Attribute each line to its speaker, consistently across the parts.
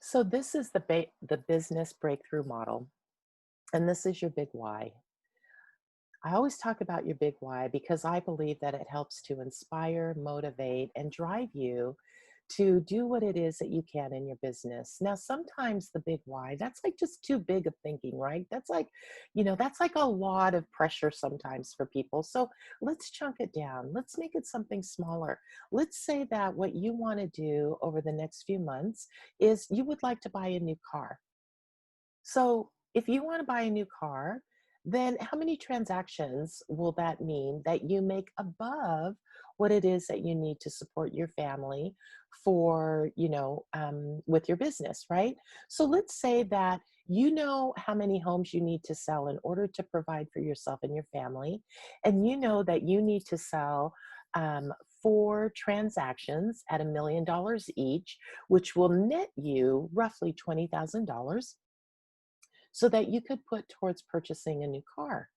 Speaker 1: So this is the business breakthrough model, and this is your big why. I always talk about your big why because I believe that it helps to inspire, motivate, and drive you to do what it is that you can in your business. Now, sometimes the big why, that's like just too big of thinking, right? That's like a lot of pressure sometimes for people. So let's chunk it down. Let's make it something smaller. Let's say that what you want to do over the next few months is you would like to buy a new car. So if you want to buy a new car, then how many transactions will that mean that you make above what it is that you need to support your family for, with your business, right? So let's say that you know how many homes you need to sell in order to provide for yourself and your family. And you know that you need to sell um, four transactions at $1 million each, which will net you roughly $20,000 so that you could put towards purchasing a new car.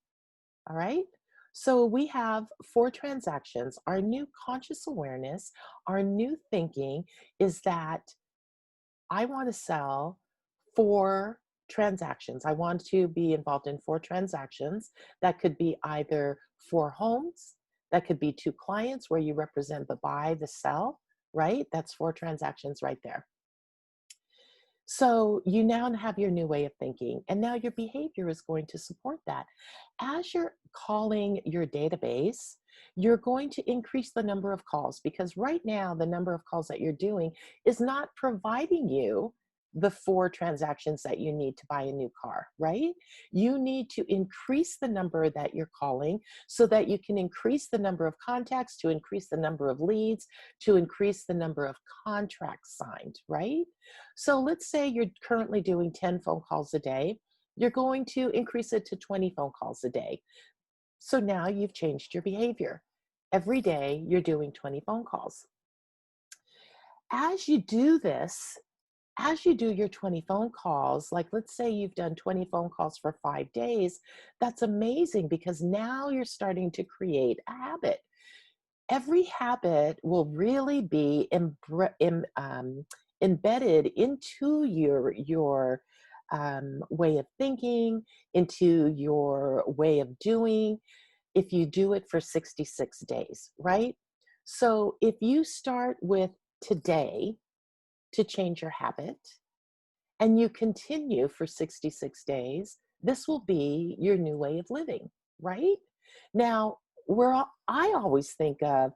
Speaker 1: All right. So we have four transactions. Our new conscious awareness, our new thinking is that I want to sell four transactions. I want to be involved in four transactions. That could be either four homes, that could be two clients where you represent the buy, the sell, right? That's four transactions right there. So you now have your new way of thinking, and now your behavior is going to support that. As you're calling your database, you're going to increase the number of calls because right now the number of calls that you're doing is not providing you the four transactions that you need to buy a new car, right? You need to increase the number that you're calling so that you can increase the number of contacts, to increase the number of leads, to increase the number of contracts signed, right? So let's say you're currently doing 10 phone calls a day. You're going to increase it to 20 phone calls a day. So now you've changed your behavior. Every day you're doing 20 phone calls. As you do this, as you do your 20 phone calls, like let's say you've done 20 phone calls for 5 days, that's amazing because now you're starting to create a habit. Every habit will really be embedded into your way of thinking, into your way of doing, if you do it for 66 days, right? So if you start with today to change your habit and you continue for 66 days, this will be your new way of living, right? Now, I always think of,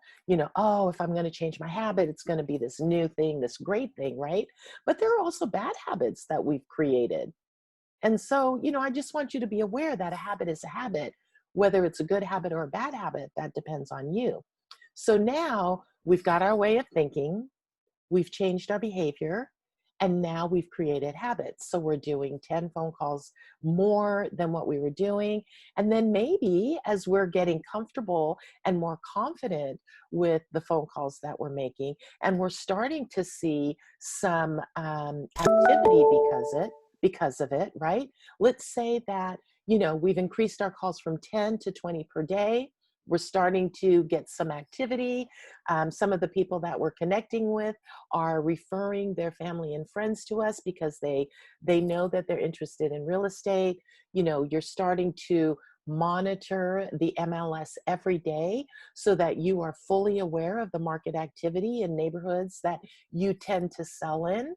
Speaker 1: oh, if I'm going to change my habit, it's going to be this new thing, this great thing, right? But there are also bad habits that we've created. And so, I just want you to be aware that a habit is a habit, whether it's a good habit or a bad habit, that depends on you. So now we've got our way of thinking, we've changed our behavior, and now we've created habits. So we're doing 10 phone calls more than what we were doing. And then maybe as we're getting comfortable and more confident with the phone calls that we're making, and we're starting to see some activity because of it, right? Let's say that, we've increased our calls from 10 to 20 per day. We're starting to get some activity. Some of the people that we're connecting with are referring their family and friends to us because they know that they're interested in real estate. You're starting to monitor the MLS every day so that you are fully aware of the market activity in neighborhoods that you tend to sell in.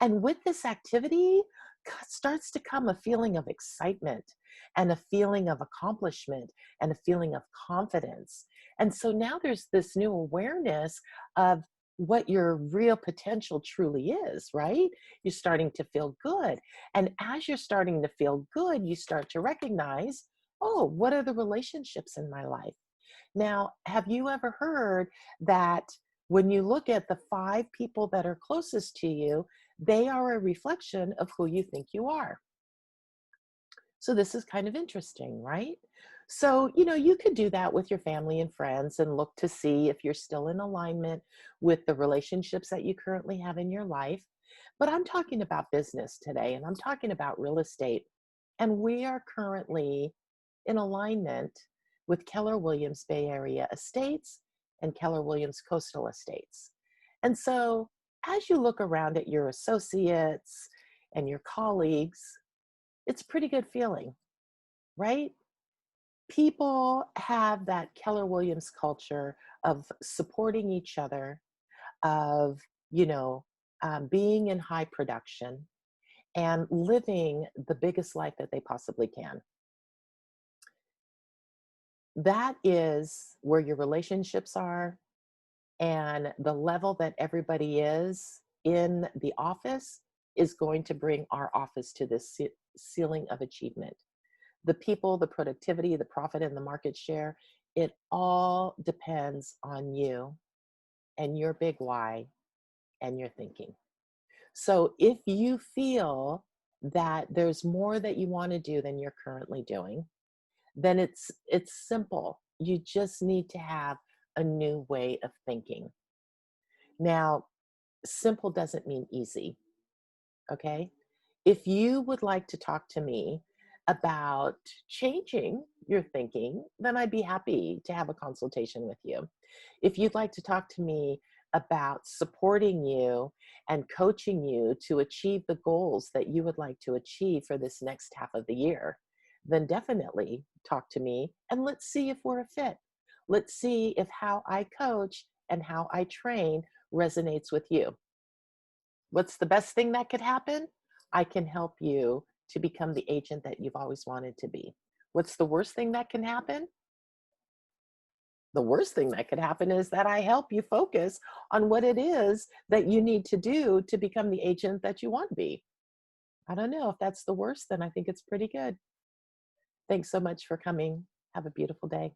Speaker 1: And with this activity starts to come a feeling of excitement and a feeling of accomplishment and a feeling of confidence. And so now there's this new awareness of what your real potential truly is, right? You're starting to feel good. And as you're starting to feel good, you start to recognize, oh, what are the relationships in my life? Now, have you ever heard that when you look at the five people that are closest to you, they are a reflection of who you think you are? So this is kind of interesting, right? So, you could do that with your family and friends and look to see if you're still in alignment with the relationships that you currently have in your life. But I'm talking about business today, and I'm talking about real estate. And we are currently in alignment with Keller Williams Bay Area Estates and Keller Williams Coastal Estates. And so as you look around at your associates and your colleagues, it's a pretty good feeling, right? People have that Keller Williams culture of supporting each other, of, you know, being in high production and living the biggest life that they possibly can. That is where your relationships are, and the level that everybody is in the office is going to bring our office to this ceiling of achievement. The people, the productivity, the profit, and the market share, it all depends on you and your big why and your thinking. So if you feel that there's more that you want to do than you're currently doing, then it's simple. You just need to have a new way of thinking. Now, simple doesn't mean easy, okay? If you would like to talk to me about changing your thinking, then I'd be happy to have a consultation with you. If you'd like to talk to me about supporting you and coaching you to achieve the goals that you would like to achieve for this next half of the year, then definitely talk to me and let's see if we're a fit. Let's see if how I coach and how I train resonates with you. What's the best thing that could happen? I can help you to become the agent that you've always wanted to be. What's the worst thing that can happen? The worst thing that could happen is that I help you focus on what it is that you need to do to become the agent that you want to be. I don't know if that's the worst, then I think it's pretty good. Thanks so much for coming. Have a beautiful day.